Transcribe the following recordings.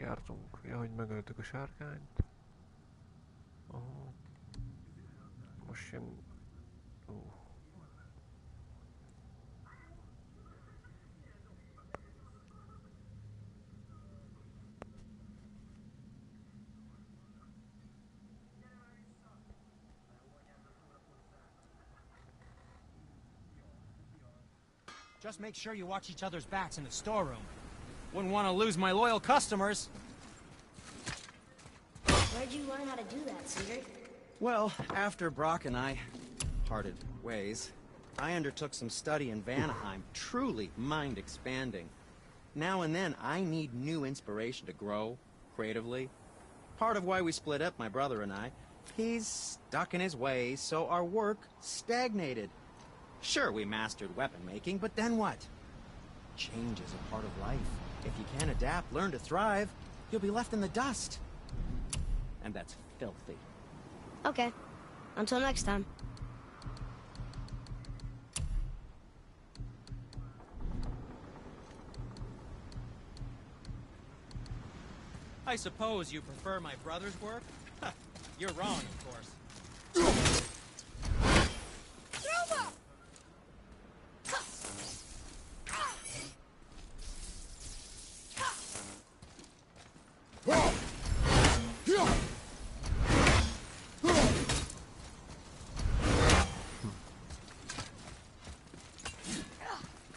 jártunk. Ja, hogy megöltük a sárkányt. Aha. Most jön... Just make sure you watch each other's backs in the storeroom. Wouldn't want to lose my loyal customers. Where'd you learn how to do that, Cedric? Well, after Brock and I parted ways, I undertook some study in Vanaheim, truly mind-expanding. Now and then, I need new inspiration to grow creatively. Part of why we split up, my brother and I. He's stuck in his ways, so our work stagnated. Sure, we mastered weapon making, but then what? Change is a part of life. If you can't adapt, learn to thrive, you'll be left in the dust. And that's filthy. Okay. Until next time. I suppose you prefer my brother's work? You're wrong, of course.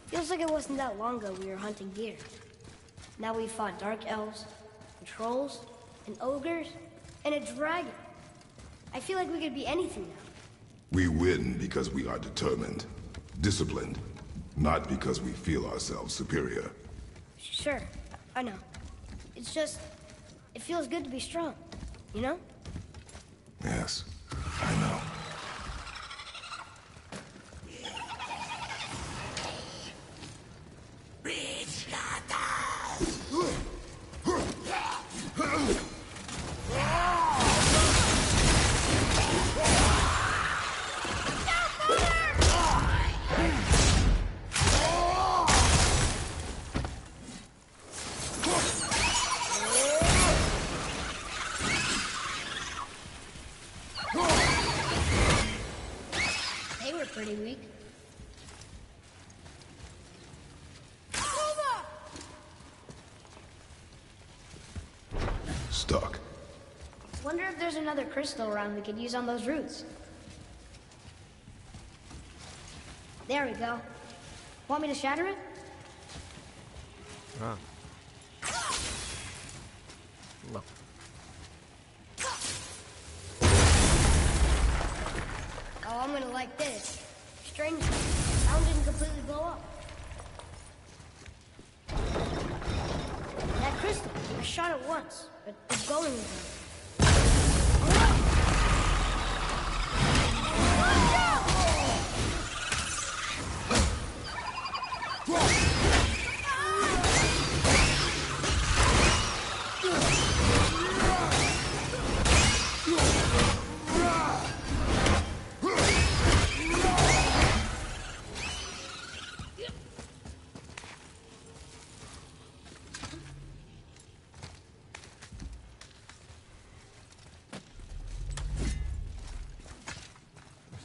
Feels like it wasn't that long ago we were hunting deer. Now we fought dark elves, and trolls, and ogres, and a dragon. I feel like we could be anything now. We win because we are determined, disciplined, not because we feel ourselves superior. Sure, I know. It's just, it feels good to be strong, you know? Yes, I know. Pretty weak. Stuck. Wonder if there's another crystal around we could use on those roots. There we go. Want me to shatter it? Ah. No. Oh, I'm gonna like this. Strange, sound didn't completely blow up. That crystal, I shot it once, but it's going again.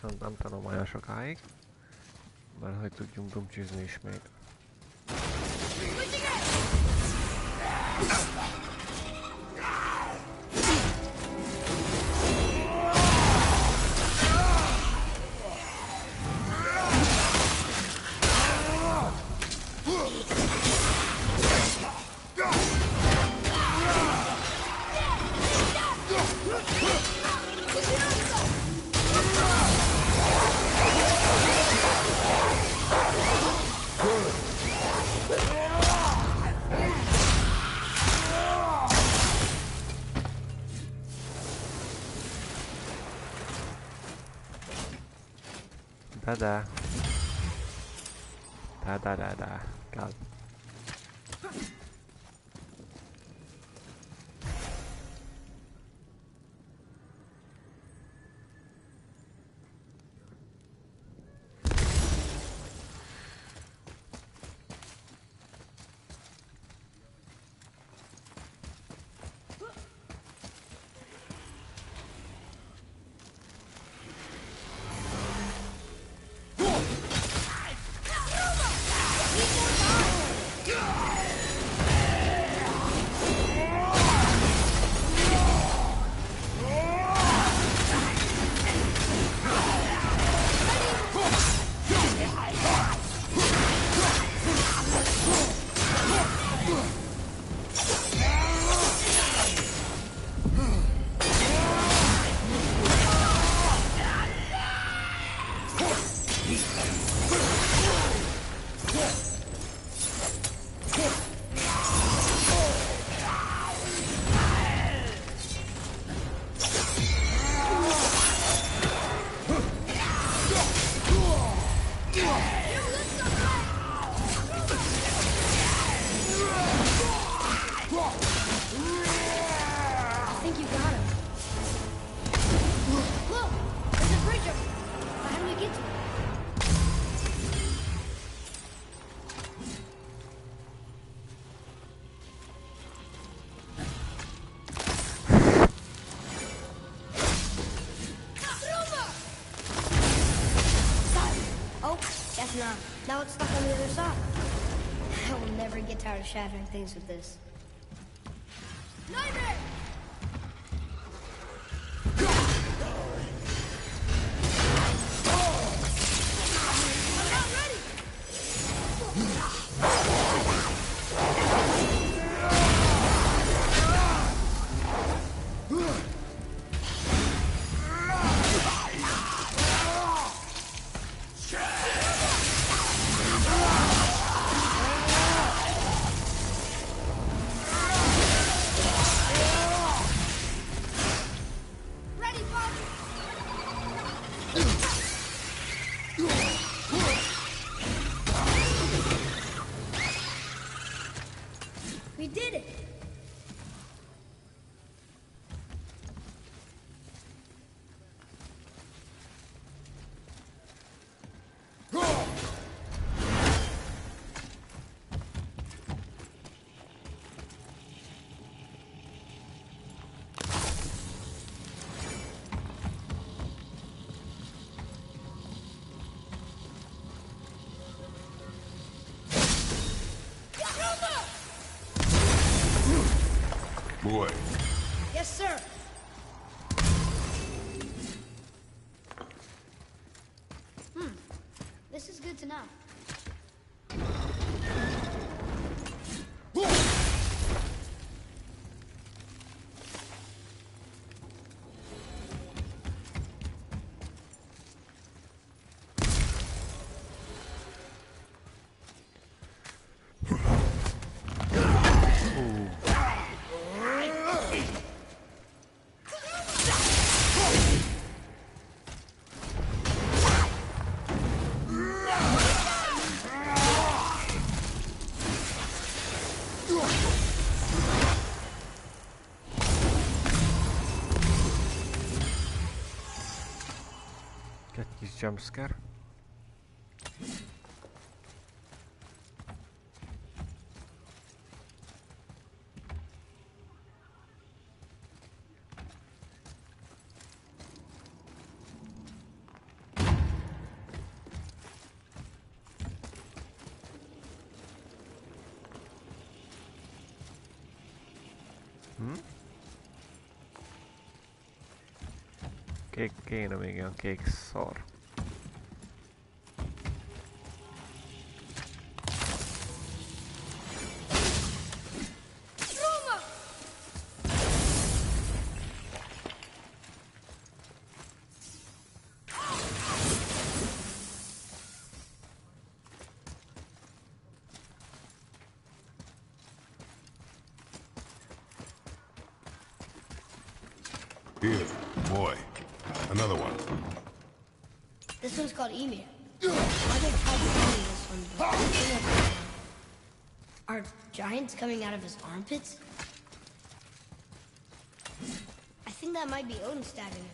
Viszont nem tudom olyan sokáig, mert hogy tudjunk dumcsizni ismét. Da. God. Now it's stuck on the other side. I will never get tired of shattering things with this. Nightmare! We did it! Boy. Yes, sir. This is good to know. Jakiś jumpscare? Kék kéne még ilyen kék szar. Here, boy. Another one. This one's called Emir. Why they call Emir this one? But are giants coming out of his armpits? I think that might be Odin stabbing him.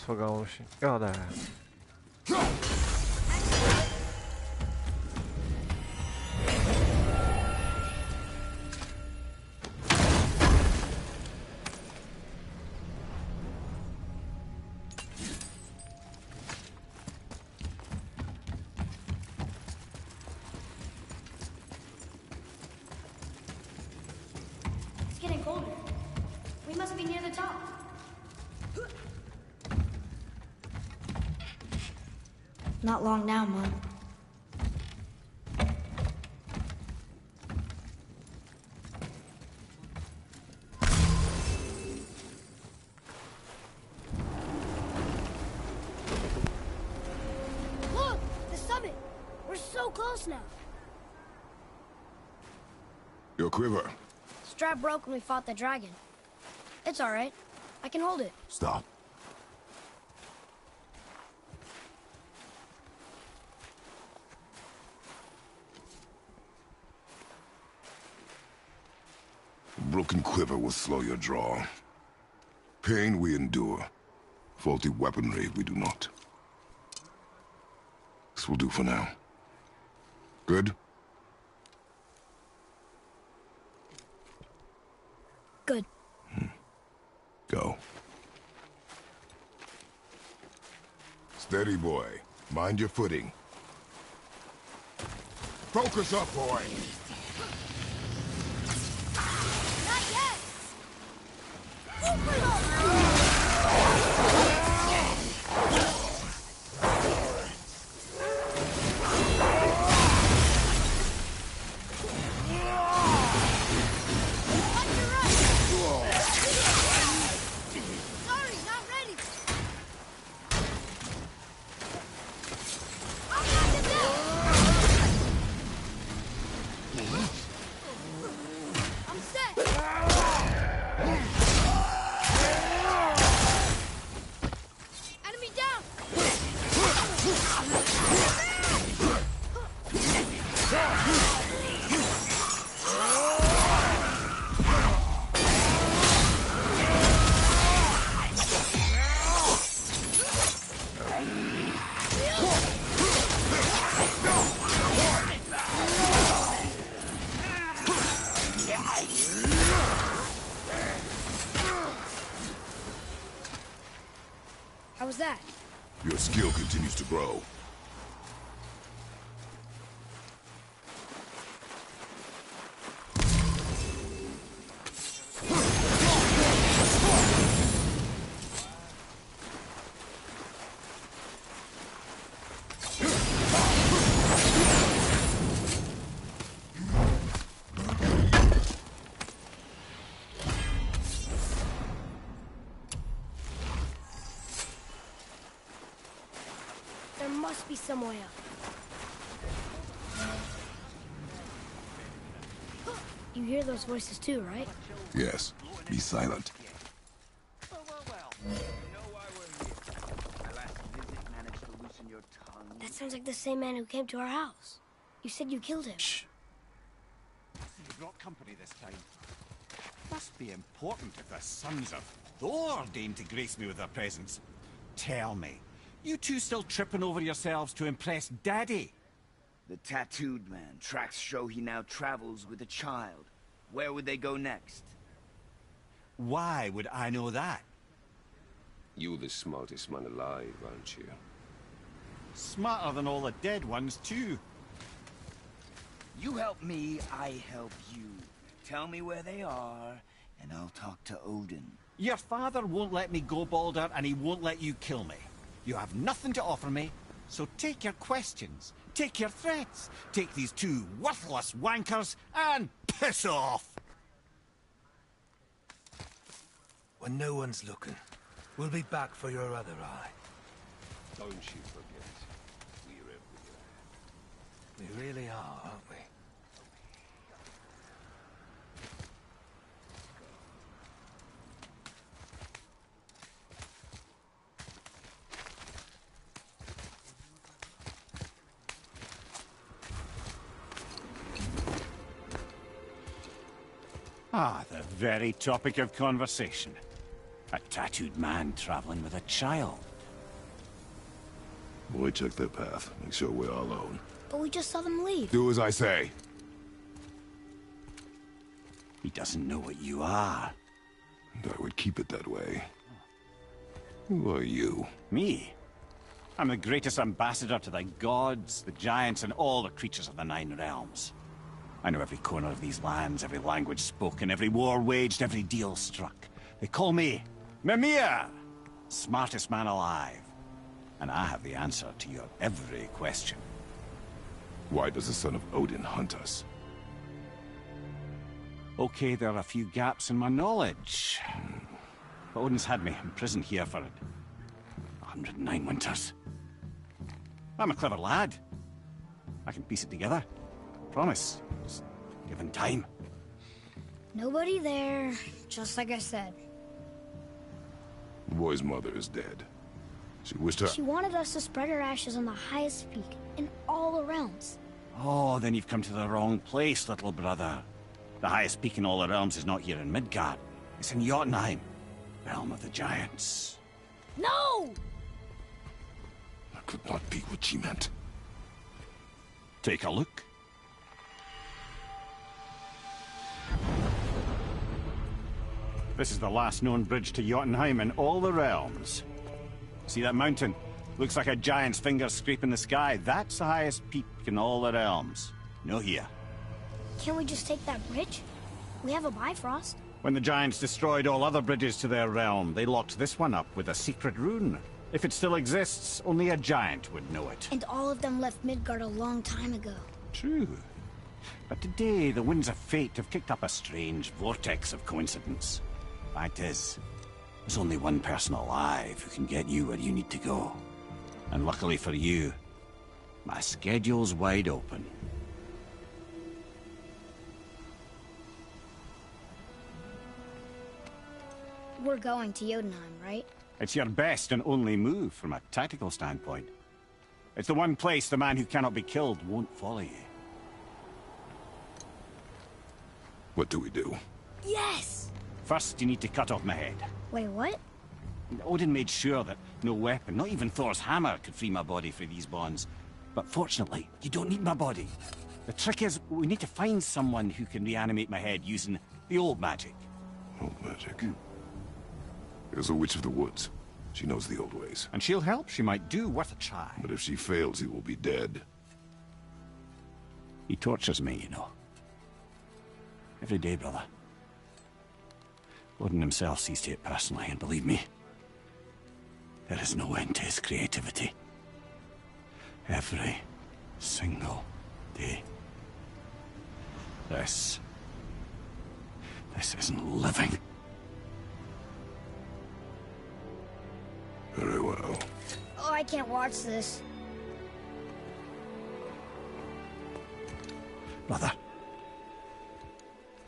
Fogalmam sincs. Ja, de... must be near the top. Not long now, Mom. Look! The summit! We're so close now. Your quiver. Strap broke when we fought the dragon. It's all right. I can hold it. Stop. A broken quiver will slow your draw. Pain we endure. Faulty weaponry we do not. This will do for now. Good? Good. Go. Steady, boy. Mind your footing. Focus up, boy! Not yet! Sorry, not ready. I'll knock him down. I'm set. Enemy down. How was that? Your skill continues to grow. There must be some way up. You hear those voices too, right? Yes. Be silent. Well. You know why we're here. My last visit managed to loosen your tongue. That sounds like the same man who came to our house. You said you killed him. Shh. You brought company this time. Must be important if the sons of Thor deign to grace me with their presence. Tell me, you two still tripping over yourselves to impress Daddy? The tattooed man. Tracks show he now travels with a child. Where would they go next? Why would I know that? You're the smartest man alive, aren't you? Smarter than all the dead ones, too. You help me, I help you. Tell me where they are, and I'll talk to Odin. Your father won't let me go, Balder, and he won't let you kill me. You have nothing to offer me, so take your questions, take your threats, take these two worthless wankers, and piss off! When no one's looking, we'll be back for your other eye. Don't you forget, we're everywhere. We really are, aren't we? Ah, the very topic of conversation. A tattooed man traveling with a child. Boy, check their path. Make sure we're all alone. But we just saw them leave. Do as I say. He doesn't know what you are. And I would keep it that way. Who are you? Me? I'm the greatest ambassador to the gods, the giants, and all the creatures of the Nine Realms. I know every corner of these lands, every language spoken, every war waged, every deal struck. They call me Mimir, smartest man alive. And I have the answer to your every question. Why does the son of Odin hunt us? Okay, there are a few gaps in my knowledge. But Odin's had me imprisoned here for 109 winters. I'm a clever lad. I can piece it together. Promise. Just given time. Nobody there, just like I said. The boy's mother is dead. She wished her... She wanted us to spread her ashes on the highest peak in all the realms. Oh, then you've come to the wrong place, little brother. The highest peak in all the realms is not here in Midgard. It's in Jotunheim, realm of the giants. No! That could not be what she meant. Take a look. This is the last known bridge to Jotunheim in all the realms. See that mountain? Looks like a giant's finger scraping the sky. That's the highest peak in all the realms. No here. Can't we just take that bridge? We have a Bifrost. When the giants destroyed all other bridges to their realm, they locked this one up with a secret rune. If it still exists, only a giant would know it. And all of them left Midgard a long time ago. True. But today, the winds of fate have kicked up a strange vortex of coincidence. Fact is, there's only one person alive who can get you where you need to go. And luckily for you, my schedule's wide open. We're going to Jotunheim, right? It's your best and only move from a tactical standpoint. It's the one place the man who cannot be killed won't follow you. What do we do? Yes! First, you need to cut off my head. Wait, what? Odin made sure that no weapon, not even Thor's hammer, could free my body from these bonds. But fortunately, you don't need my body. The trick is, we need to find someone who can reanimate my head using the old magic. Old magic. There's a witch of the woods. She knows the old ways. And she'll help. She might do worth a try. But if she fails, he will be dead. He tortures me, you know. Every day, brother. Odin himself sees to it personally, and believe me, there is no end to his creativity. Every single day. This isn't living. Very well. Oh, I can't watch this. Brother,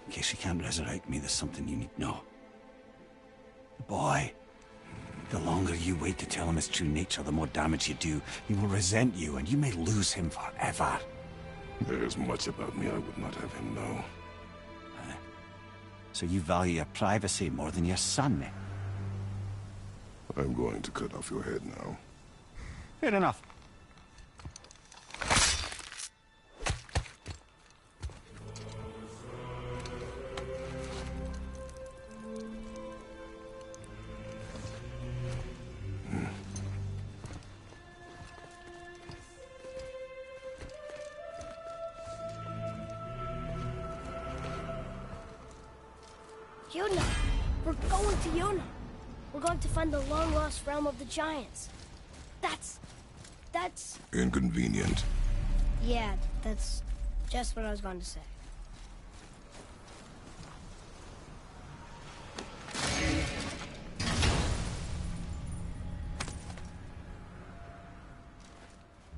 in case you can't resurrect me, there's something you need to know. The boy, the longer you wait to tell him his true nature, the more damage you do. He will resent you, and you may lose him forever. There's much about me I would not have him know. So you value your privacy more than your son, eh? I'm going to cut off your head now. Fair enough. Yona! We're going to Yona! We're going to find the long-lost realm of the giants. That's... Inconvenient. Yeah, that's just what I was going to say.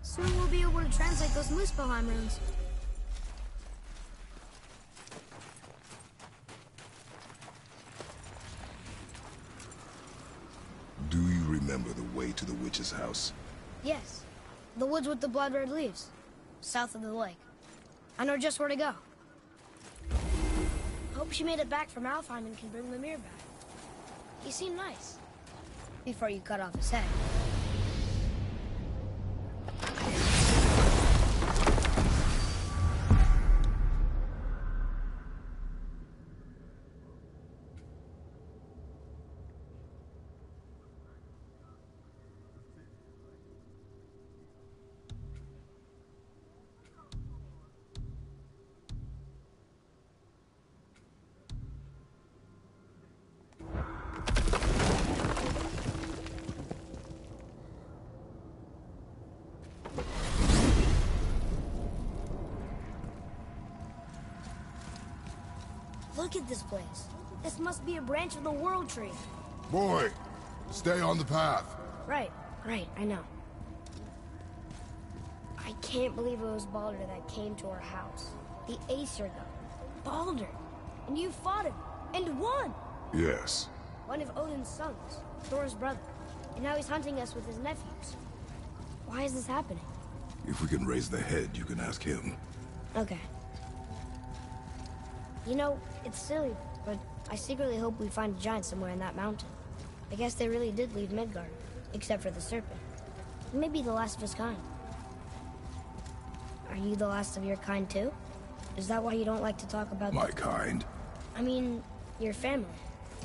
Soon we'll be able to translate those Muspelheim runes. Do you remember the way to the witch's house? Yes. The woods with the blood-red leaves. South of the lake. I know just where to go. Hope she made it back from Alfheim and can bring Mimir back. He seemed nice. Before you cut off his head. Look at this place. This must be a branch of the World Tree. Boy, stay on the path. Right, I know. I can't believe it was Baldur that came to our house. The Aesir god. Baldur. And you fought him. And won! Yes. One of Odin's sons. Thor's brother. And now he's hunting us with his nephews. Why is this happening? If we can raise the head, you can ask him. Okay. You know, it's silly, but I secretly hope we find a giant somewhere in that mountain. I guess they really did leave Midgard, except for the serpent. Maybe the last of his kind. Are you the last of your kind too? Is that why you don't like to talk about My kind? I mean, your family.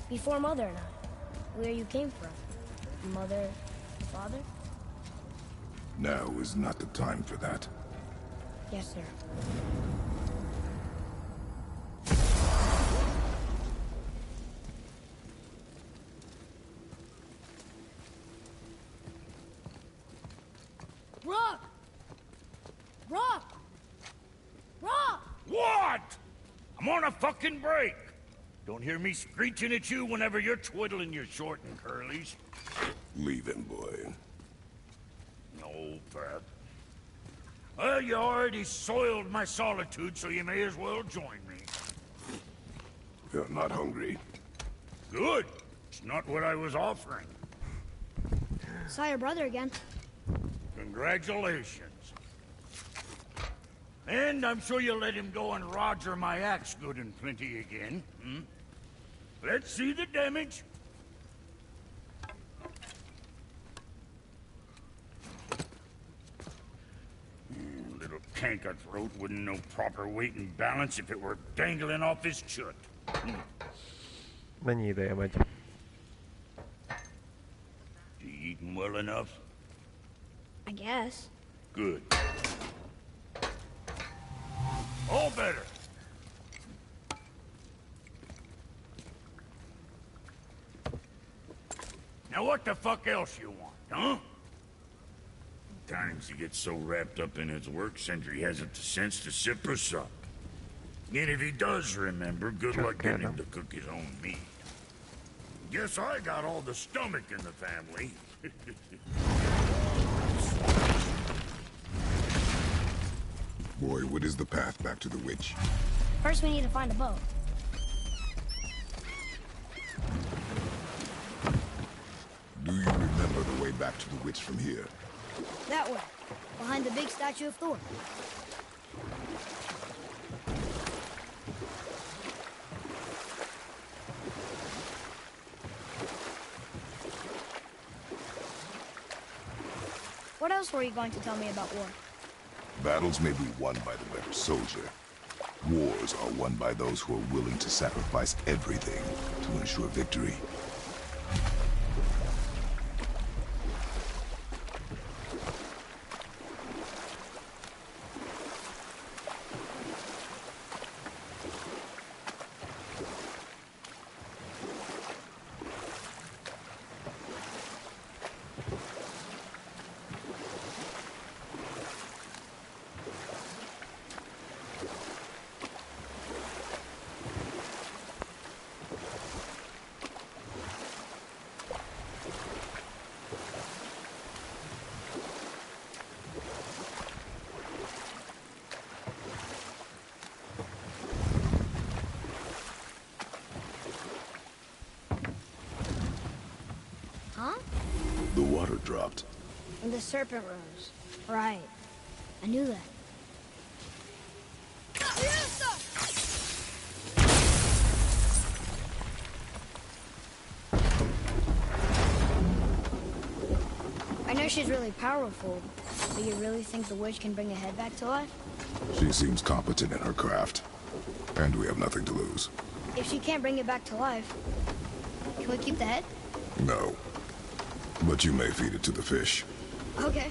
Before Mother and I. Where you came from. Mother, father? Now is not the time for that. Yes, sir. Rock! Rock! Rock! What? I'm on a fucking break. Don't hear me screeching at you whenever you're twiddling your short and curlies. Leave him, boy. No, Pat. Well, you already soiled my solitude, so you may as well join me. You're not hungry. Good. It's not what I was offering. Saw your brother again. Congratulations. And I'm sure you'll let him go and roger my axe good and plenty again, hmm? Let's see the damage. Little canker throat wouldn't know proper weight and balance if it were dangling off his chut. Mennyi ideje megy? You eating well enough? I guess. Good. All better. Now what the fuck else you want, huh? Times he gets so wrapped up in his work, Sentry hasn't the sense to sip or sup. And if he does remember, good luck getting him to cook his own meat. Guess I got all the stomach in the family. Boy, what is the path back to the witch? First we need to find a boat. Do you remember the way back to the witch from here? That way. Behind the big statue of Thor. What else were you going to tell me about war? Battles may be won by the better soldier. Wars are won by those who are willing to sacrifice everything to ensure victory. Huh? The water dropped. And the serpent rose. Right. I knew that. I know she's really powerful, but you really think the witch can bring a head back to life? She seems competent in her craft. And we have nothing to lose. If she can't bring it back to life, can we keep the head? No. But you may feed it to the fish. Okay.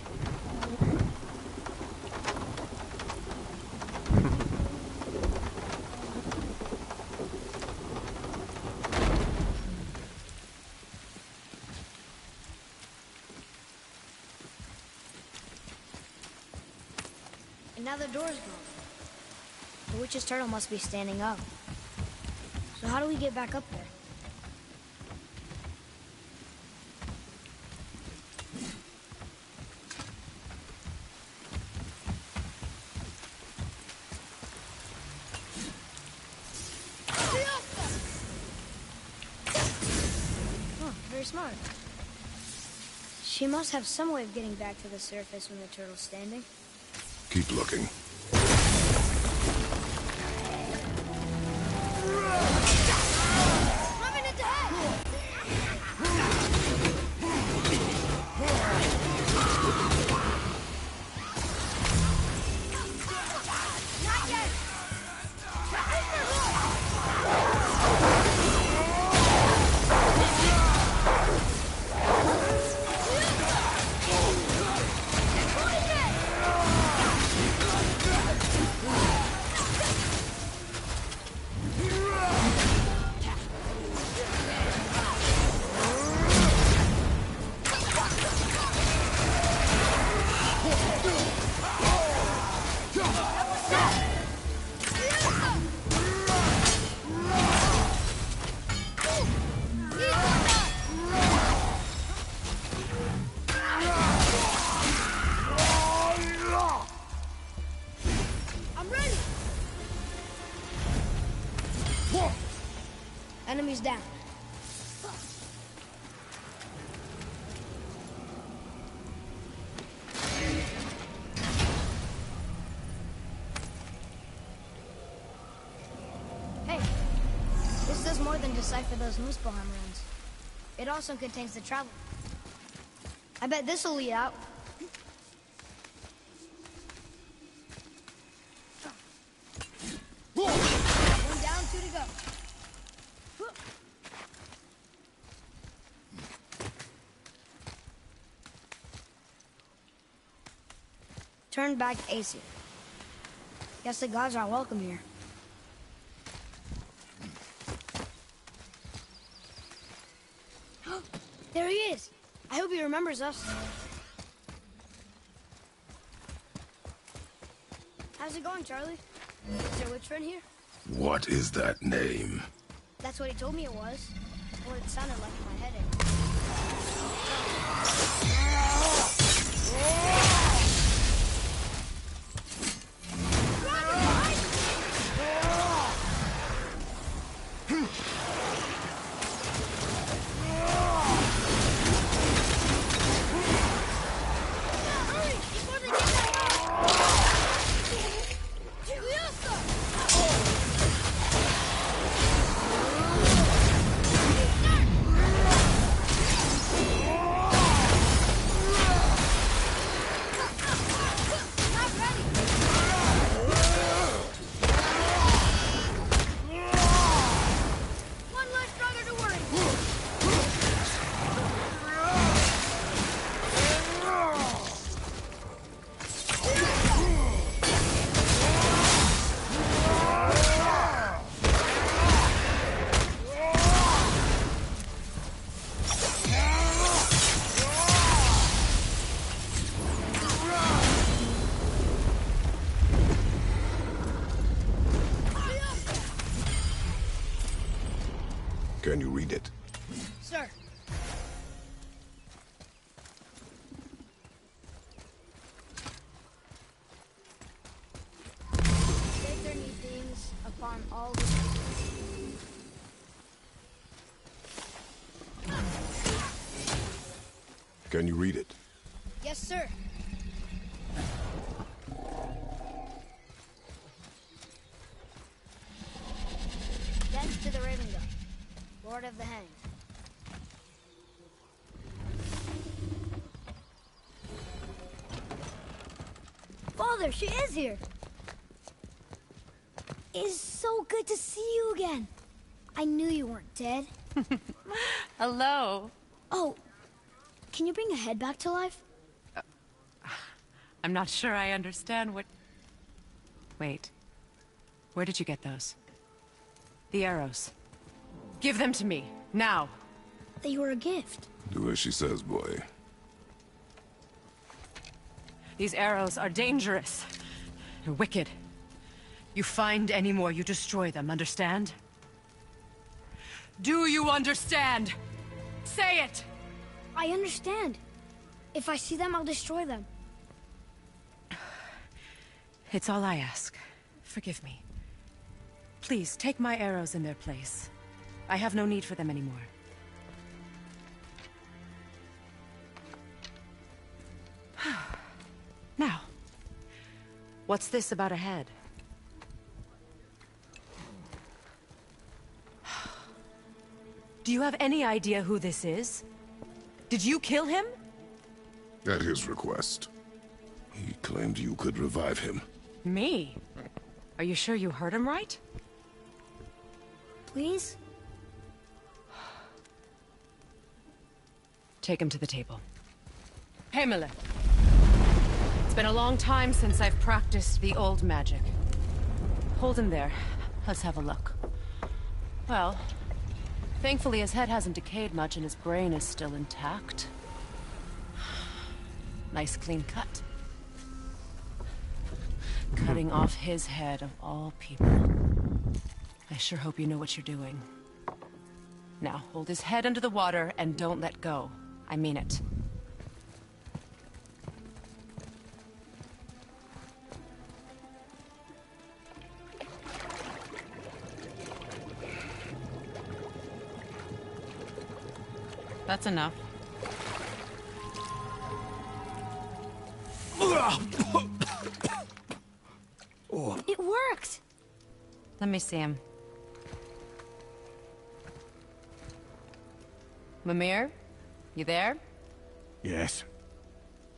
And now the door's gone. The witch's turtle must be standing up. So how do we get back up there? Oh, very smart. She must have some way of getting back to the surface when the turtle's standing. Keep looking. Coming into head! Not yet! I'm ready! Enemies down. Hey, this does more than decipher those Muspelheim runes. It also contains the travel. I bet this'll lead out. One down, two to go. Turn back Aesir. Guess the gods aren't welcome here. There he is! I hope he remembers us. How's it going, Charlie? Is there a witch friend here? What is that name? That's what he told me it was. What it sounded like in my head. Anyway. Can you read it? Sir. Take their new things upon all the... Can you read it? Yes, sir. Thence to the Raven God, Lord of the Hanged. Father, she is here! It's so good to see you again. I knew you weren't dead. Hello. Oh, can you bring a head back to life? I'm not sure I understand what... Wait. Where did you get those? The arrows. Give them to me, now. They were a gift. Do as she says, boy. These arrows are dangerous. They're wicked. You find any more, you destroy them, understand? Do you understand? Say it! I understand. If I see them, I'll destroy them. It's all I ask. Forgive me. Please, take my arrows in their place. I have no need for them anymore. Now, what's this about a head? Do you have any idea who this is? Did you kill him? At his request. He claimed you could revive him. Me? Are you sure you heard him right? Please? Take him to the table. Pamela. It's been a long time since I've practiced the old magic. Hold him there. Let's have a look. Well, thankfully his head hasn't decayed much and his brain is still intact. Nice clean cut. Cutting off his head of all people. I sure hope you know what you're doing. Now, hold his head under the water and don't let go. I mean it. That's enough. It worked! Let me see him. Mimir? You there? Yes.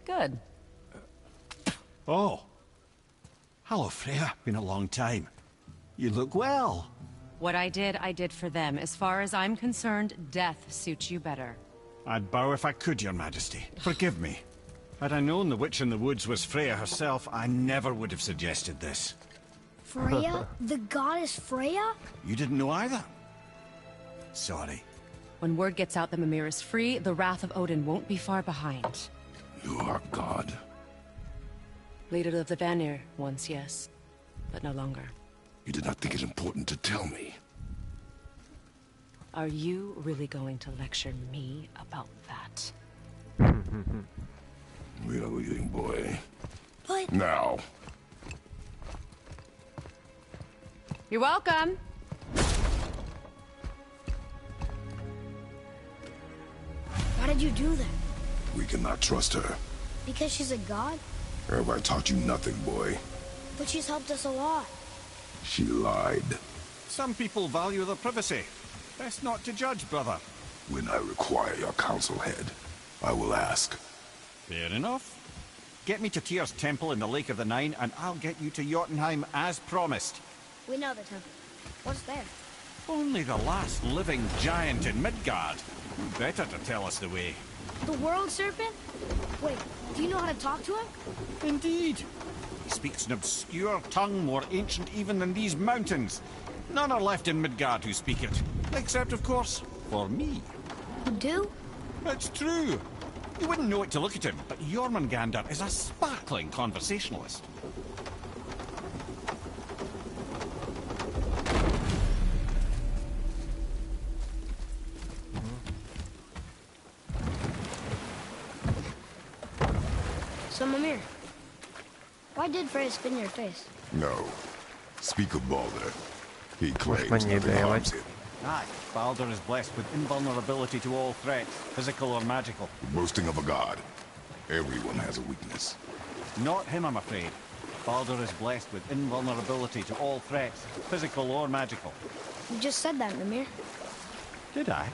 Good. Oh. Hello, Freya. Been a long time. You look well. What I did for them. As far as I'm concerned, death suits you better. I'd bow if I could, Your Majesty. Forgive me. Had I known the witch in the woods was Freya herself, I never would have suggested this. Freya? The goddess Freya? You didn't know either? Sorry. When word gets out that Mimir is free, the wrath of Odin won't be far behind. You are God. Leader of the Vanir, once yes, but no longer. You did not think it important to tell me. Are you really going to lecture me about that? We are leaving, boy. But... Now. You're welcome. Why did you do that? We cannot trust her. Because she's a god? Have I taught you nothing, boy? But she's helped us a lot. She lied. Some people value their privacy. Best not to judge, brother. When I require your council head, I will ask. Fair enough. Get me to Tyr's temple in the Lake of the Nine, and I'll get you to Jotunheim as promised. We know the temple. What's there? Only the last living giant in Midgard. Better to tell us the way. The world serpent? Wait, do you know how to talk to him? Indeed. He speaks an obscure tongue more ancient even than these mountains. None are left in Midgard who speak it. Except, of course, for me. You do? It's true. You wouldn't know it to look at him, but Jormungandr is a sparkling conversationalist. So, Mimir, why did Freya spin your face? No. Speak of Baldur. He claims Most nothing idea, harms him. Aye, Baldur is blessed with invulnerability to all threats, physical or magical. Boasting of a god. Everyone has a weakness. Not him, I'm afraid. Baldur is blessed with invulnerability to all threats, physical or magical. You just said that, Mimir. Did I?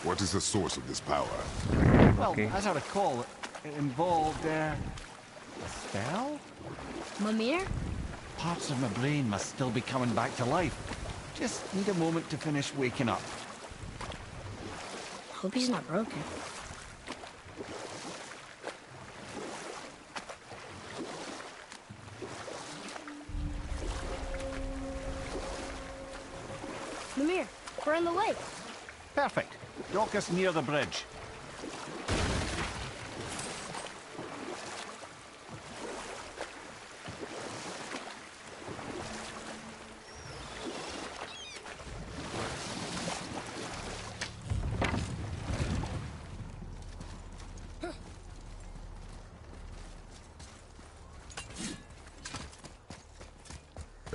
What is the source of this power? Well, Okay. as I recall, it involved, a spell? Mimir? Parts of my brain must still be coming back to life. Just need a moment to finish waking up. Hope he's not broken. Mimir, we're in the lake. Perfect. Dock us near the bridge.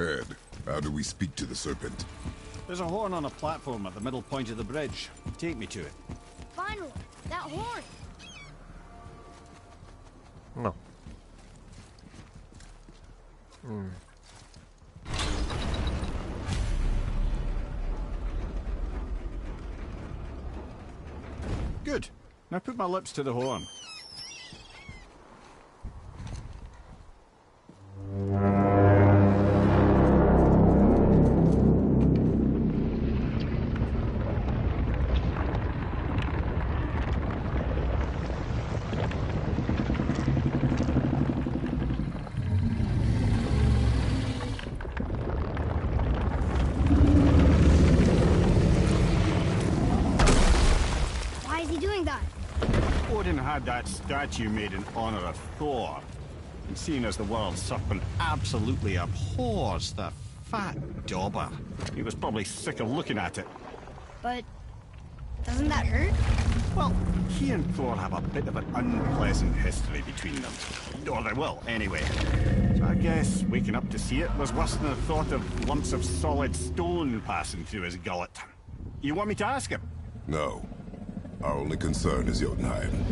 ahead. How do we speak to the serpent? There's a horn on a platform at the middle point of the bridge. Take me to it. Finally, that horn. No. Hmm. Good. Now put my lips to the horn. Why is he doing that? Odin had that statue made in honor of Thor. And seeing as the world serpent absolutely abhors the fat dauber, he was probably sick of looking at it. But doesn't that hurt? Well, he and Thor have a bit of an unpleasant history between them. Or they will, anyway. So I guess waking up to see it was worse than the thought of lumps of solid stone passing through his gullet. You want me to ask him? No. Our only concern is Jotunheim.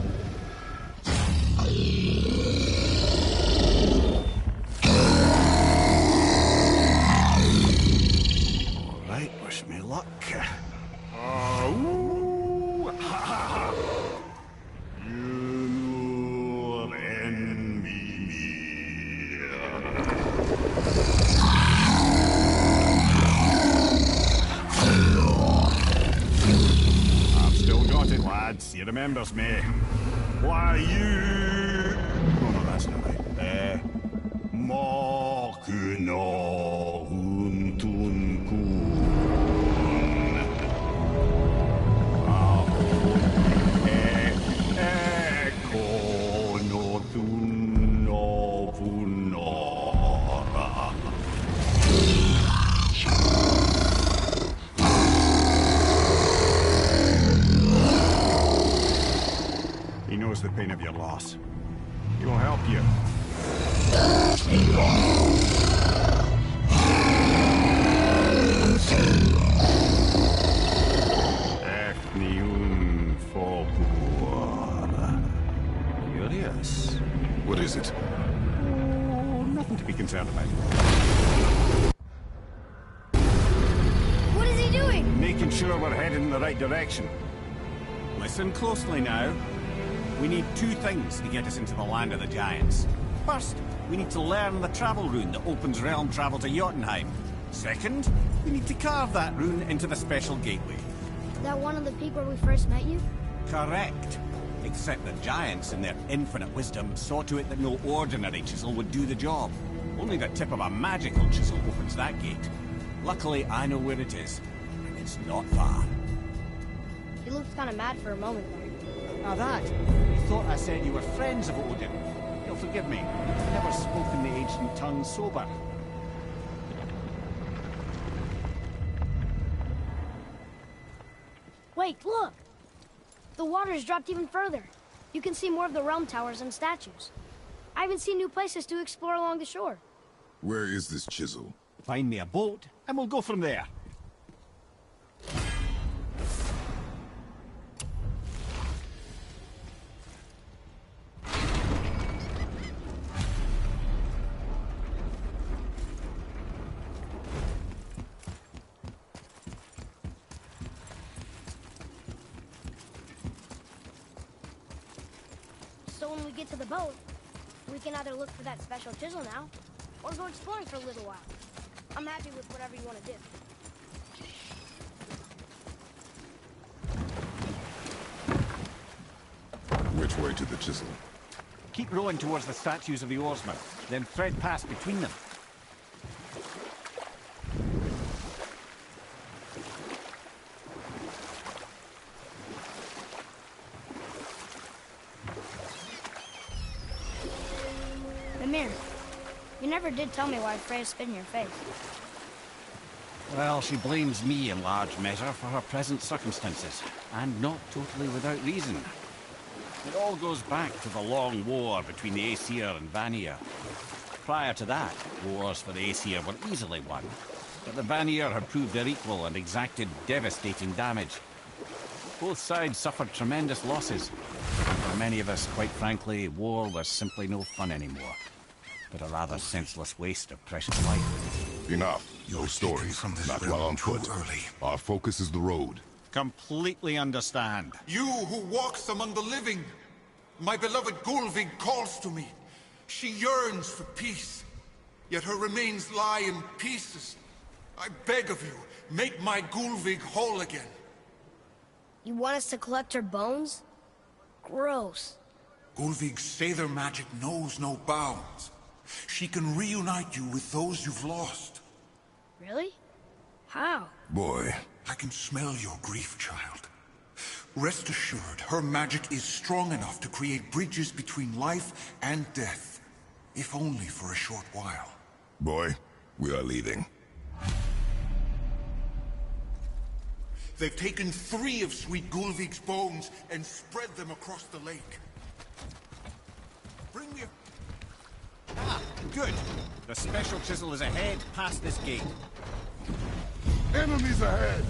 All right, wish me luck. Ooh, ha, ha, ha. You envy me. I've still got it, lads. He remembers me. Why, you... Oh, no, that's not right. Mokuno huntun kun. Eko no thun no vunora. He knows the pain of your loss. He will help you. Efniun Fokuara. Curious. What is it? Oh, nothing to be concerned about. What is he doing? Making sure we're headed in the right direction. Listen closely now. We need two things to get us into the land of the giants. First, we need to learn the travel rune that opens realm travel to Jotunheim. Second, we need to carve that rune into the special gateway. Is that one on the peak where we first met you? Correct. Except the giants, in their infinite wisdom, saw to it that no ordinary chisel would do the job. Only the tip of a magical chisel opens that gate. Luckily, I know where it is, and it's not far. You looked kind of mad for a moment there. Now that, you thought I said you were friends of Odin. You'll forgive me. I've never spoken the ancient tongue sober. Wait, look! The water's dropped even further. You can see more of the realm towers and statues. I even see new places to explore along the shore. Where is this chisel? Find me a boat, and we'll go from there. So when we get to the boat, we can either look for that special chisel now, or go exploring for a little while. I'm happy with whatever you want to do. Which way to the chisel? Keep rowing towards the statues of the oarsmen, then thread past between them. Mimir, you never did tell me why Freya spit in your face. Well, she blames me in large measure for her present circumstances, and not totally without reason. It all goes back to the long war between the Aesir and Vanir. prior to that, wars for the Aesir were easily won. But the Vanir had proved their equal and exacted devastating damage. Both sides suffered tremendous losses. For many of us, quite frankly, war was simply no fun anymore, but a rather senseless waste of precious life. Enough. No stories. Not while on foot. Our focus is the road. Completely understand. You who walks among the living. My beloved Gulvig calls to me. She yearns for peace, yet her remains lie in pieces. I beg of you, make my Gulvig whole again. You want us to collect her bones? Gross. Gulvig's Seither magic knows no bounds. She can reunite you with those you've lost. Really? How? Boy. I can smell your grief, child. Rest assured, her magic is strong enough to create bridges between life and death. If only for a short while. Boy, we are leaving. They've taken 3 of Sweet Gulvig's bones and spread them across the lake. Bring me a... Ah, good. The special chisel is ahead, past this gate. Enemies ahead!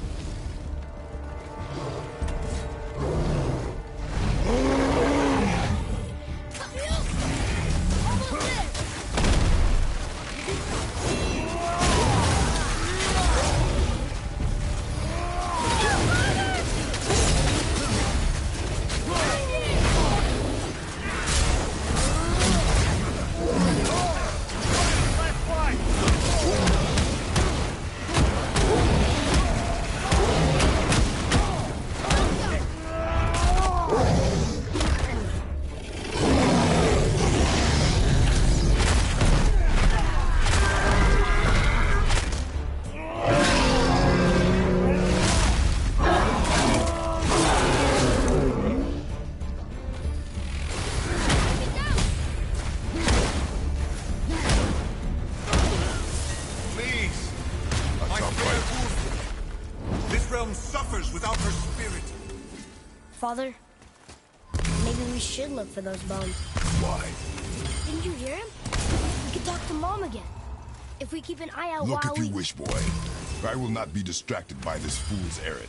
Father, maybe we should look for those bones. Why? Didn't you hear him? We could talk to Mom again. If we keep an eye out Look while if you wish, boy. I will not be distracted by this fool's errand.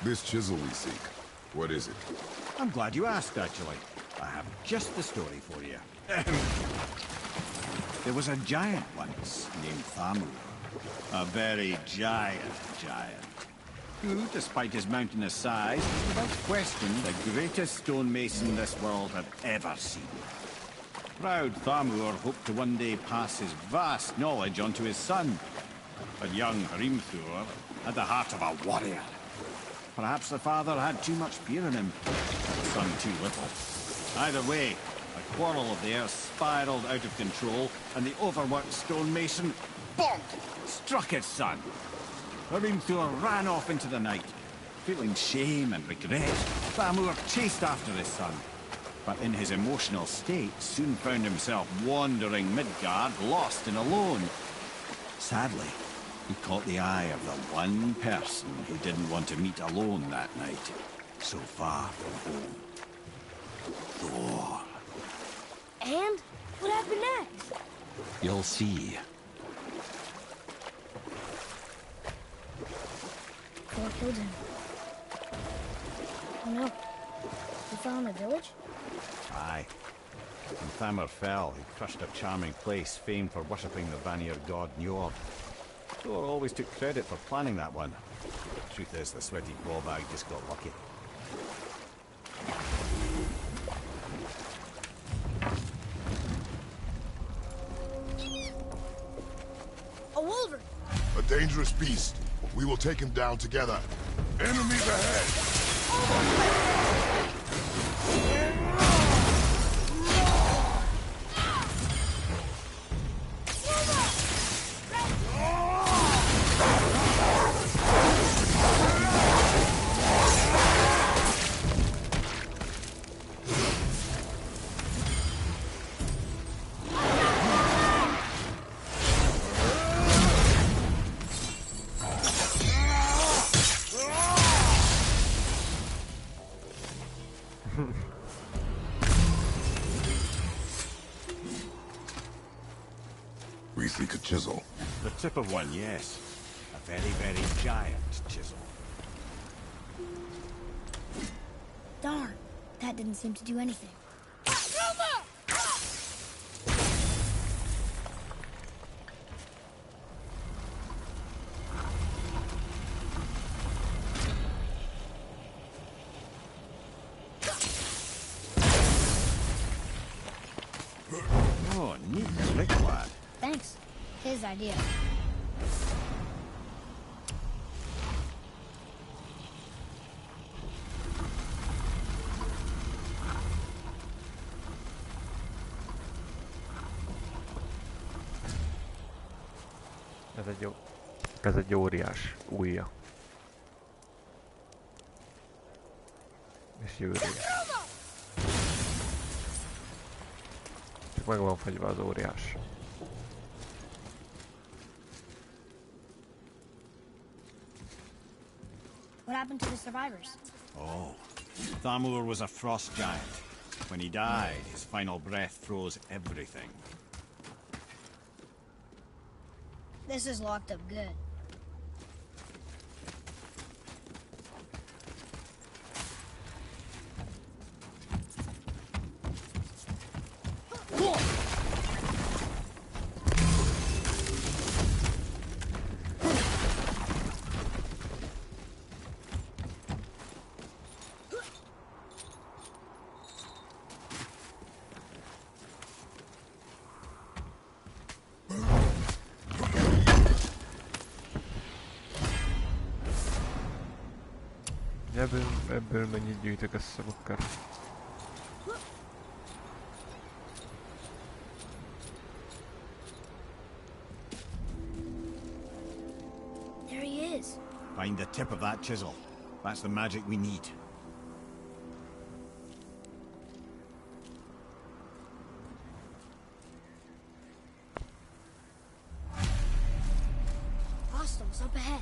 This chisel we seek, what is it? I'm glad you asked, actually. I have just the story for you. There was a giant once named Thamur. A very giant, who, despite his mountainous size, was without question the greatest stonemason this world had ever seen. Proud Thamur hoped to one day pass his vast knowledge on to his son. But young Hrimthur had the heart of a warrior. Perhaps the father had too much fear in him, the son too little. Either way, a quarrel of theirs spiraled out of control, and the overworked stonemason, bonk, struck his son. Hrimthur ran off into the night. Feeling shame and regret, Thamur chased after his son. But in his emotional state, soon found himself wandering Midgard, lost and alone. Sadly, he caught the eye of the one person who didn't want to meet alone that night, so far from home. Thor. And? What happened next? You'll see. Thor killed him. Oh no. He fell in the village? Aye. When Thamur fell, he crushed a charming place famed for worshipping the Vanir god Njord. Thor always took credit for planning that one. The truth is, the sweaty ballbag just got lucky. A wolverine! A dangerous beast. We will take him down together. Enemies ahead! We seek a chisel. The tip of one, yes. A very, very giant chisel. Darn, that didn't seem to do anything. Oh, neat trick, lad. Thanks. His idea. Ez egy óriás ujja. És jövő. Csak meg van fagyva az óriás. What happened to the survivors? Oh, Thamur was a frost giant. When he died, his final breath froze everything. This is locked up good. Ebből mennyit gyűjtök össze, bakker. There he is. Find the tip of that chisel. That's the magic we need. Hostiles up ahead.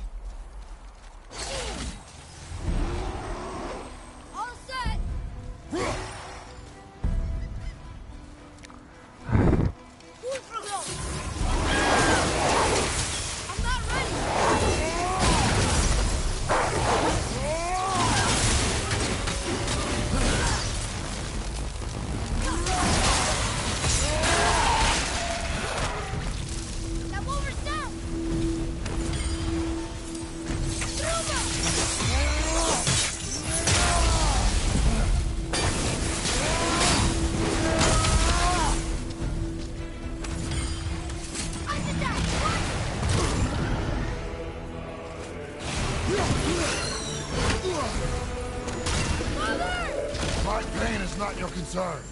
All set. I'm not Now move her south. My pain is not your concern.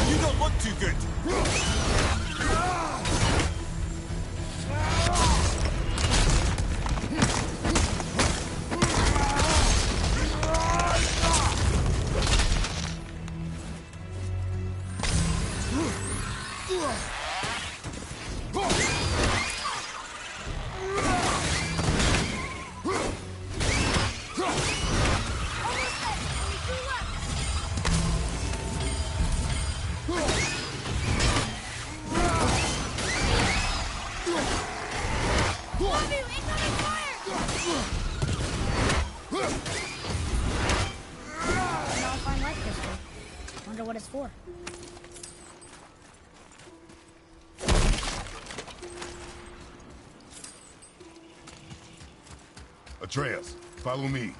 You don't look too good. Now I'll find light crystal. Wonder what it's for. Atreus, follow me.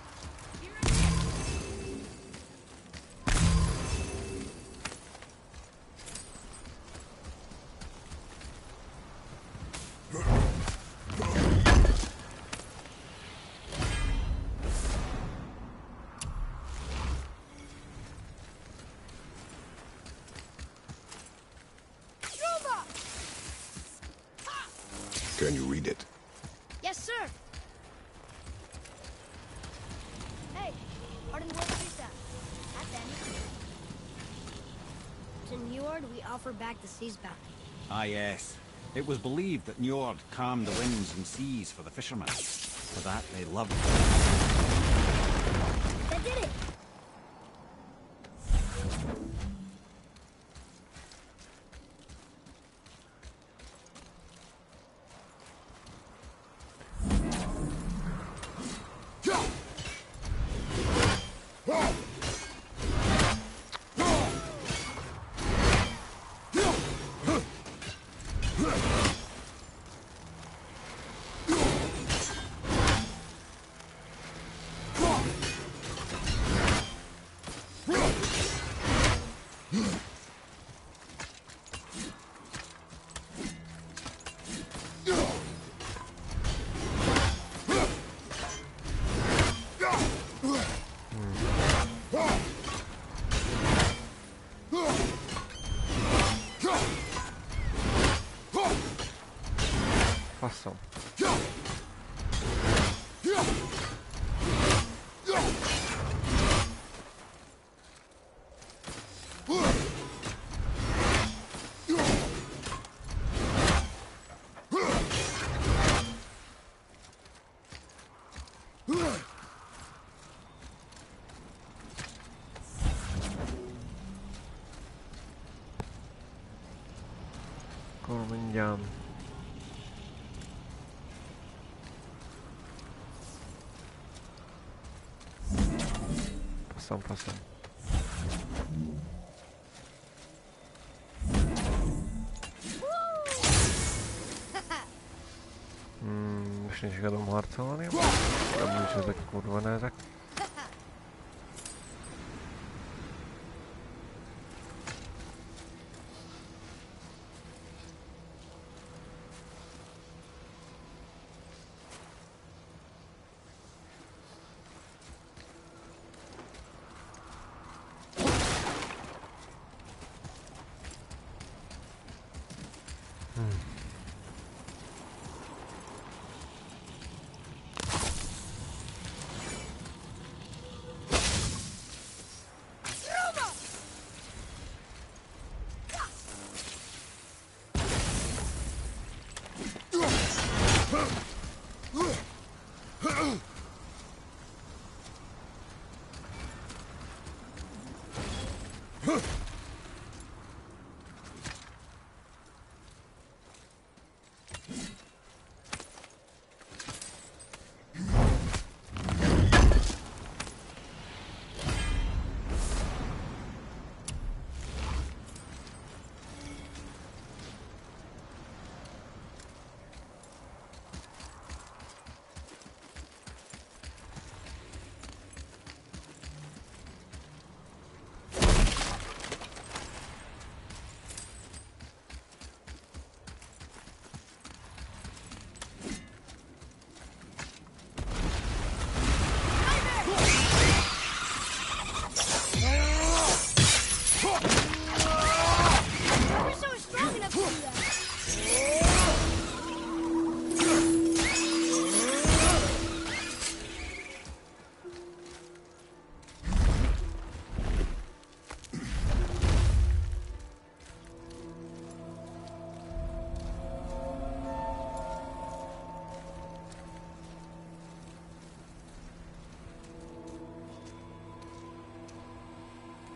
Can you read it? Yes, sir. Hey, pardon what is that? Not them. To Njord, we offer back the sea's bounty. Ah, yes. It was believed that Njord calmed the winds and seas for the fishermen. For that, they loved it. That did it! Faszom. Akkor mindjárt. Passzom. Most nincs kedvem harcolni. Nem is ezek kurva nehezek.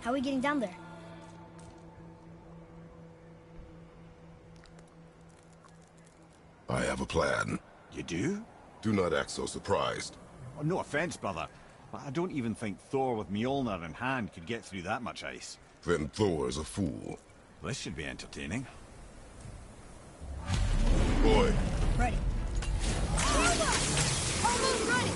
How are we getting down there? I have a plan. You do? Do not act so surprised. Oh, no offense, brother, but I don't even think Thor with Mjolnir in hand could get through that much ice. Then Thor's a fool. This should be entertaining. Boy. Ready. Almost ready!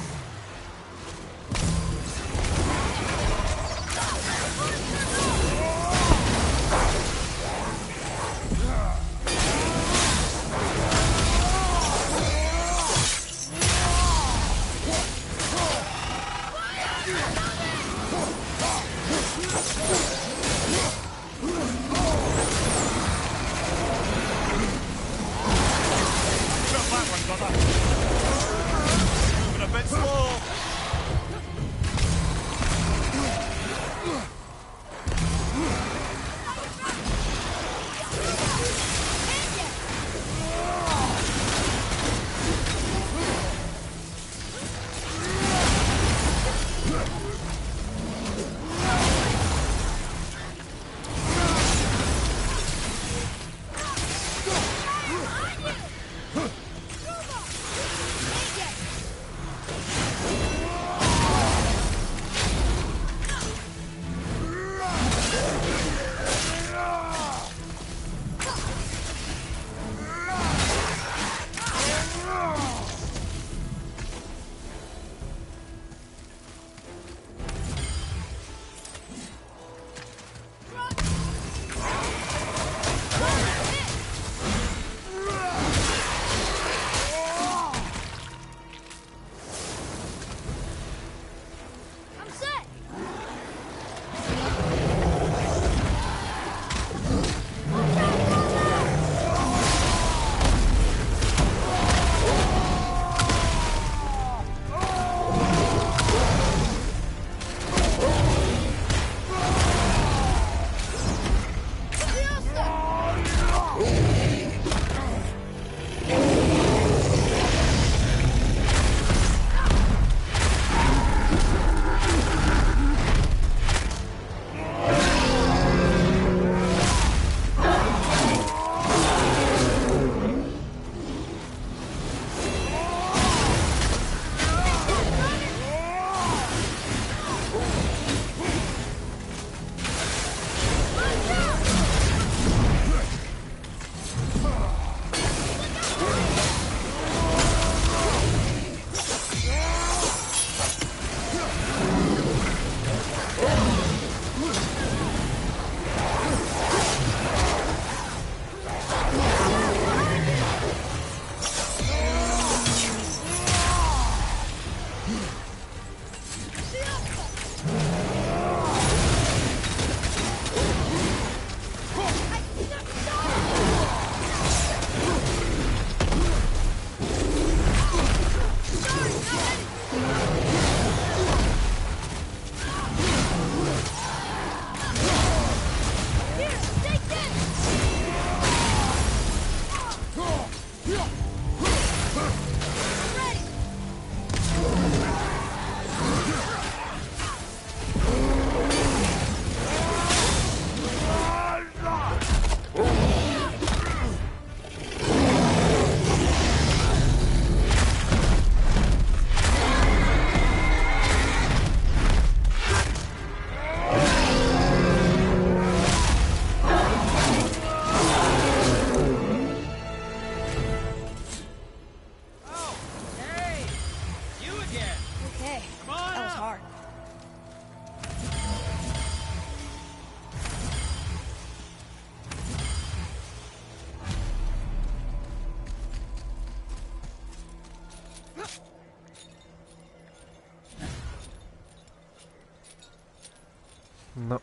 Na,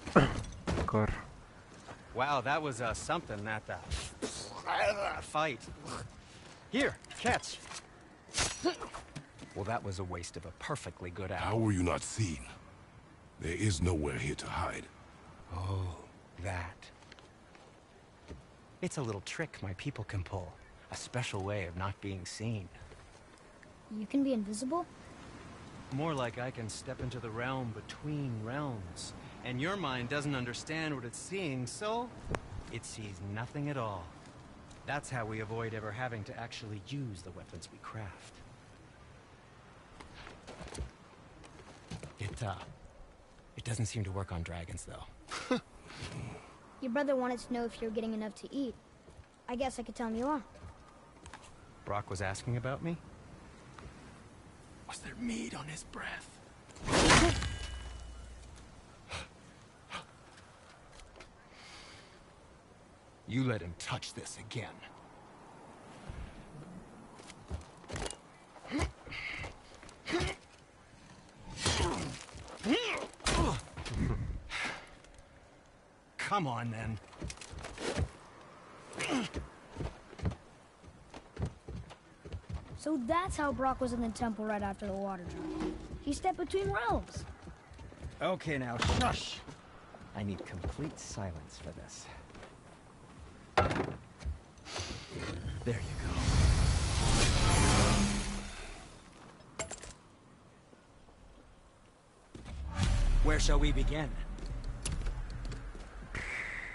akkor... Wow, that was something, that fight. Here, catch. Well, that was a waste of a perfectly good How apple. were you not seen? There is nowhere here to hide. Oh, that. It's a little trick my people can pull. A special way of not being seen. You can be invisible? More like I can step into the realm between realms. And your mind doesn't understand what it's seeing, so it sees nothing at all. That's how we avoid ever having to actually use the weapons we craft. It doesn't seem to work on dragons, though. Your brother wanted to know if you're getting enough to eat. I guess I could tell him you are. Brock was asking about me? Was there meat on his breath? You let him touch this again. Come on, then. So that's how Brock was in the temple right after the water dropped. He stepped between realms. Okay, now, shush! I need complete silence for this. There you go. Where shall we begin?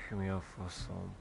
Mi a faszom.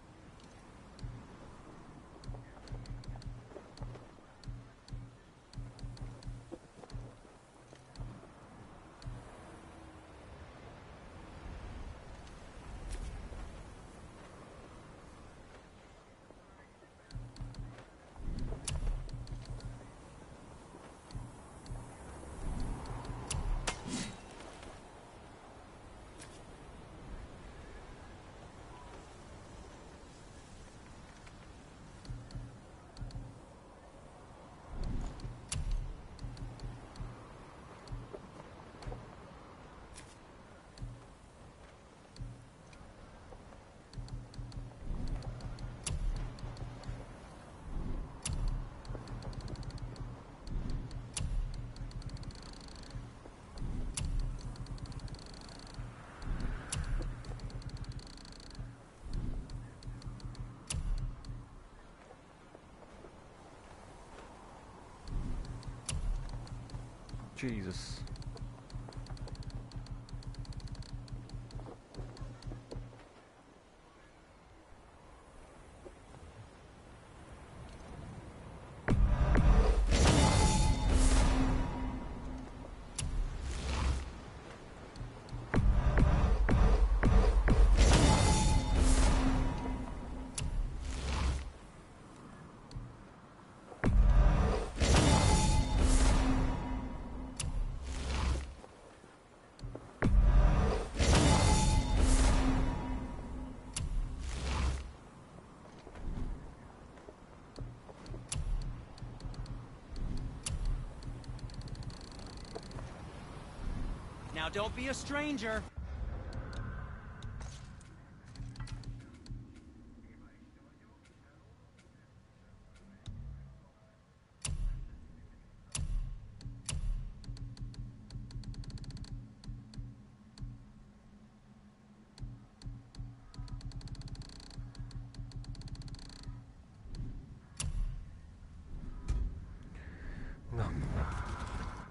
Jesus. Now don't be a stranger. Na,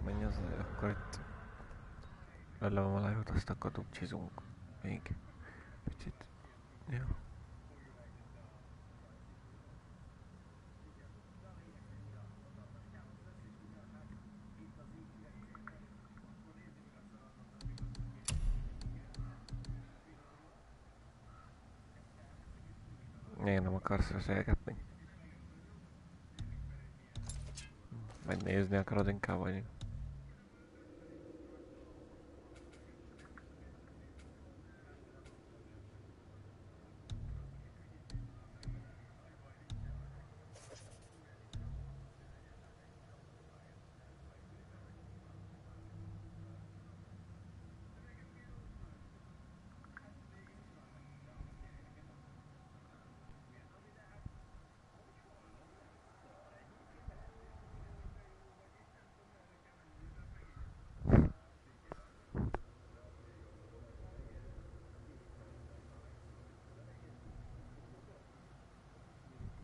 menj az, akkor itt lelőm a lájút, azt akkor dubcsizunk még picit. Jó. Miért nem akarsz beszélgetni? Vagy nézni akarod inkább, vagy?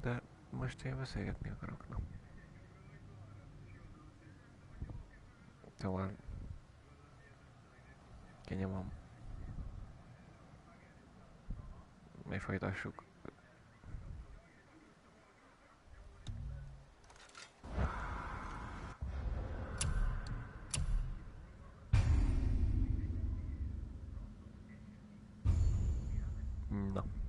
De most én beszélgetni akarok, na. Szóval... Kinyomom. Mi folytassuk. Na.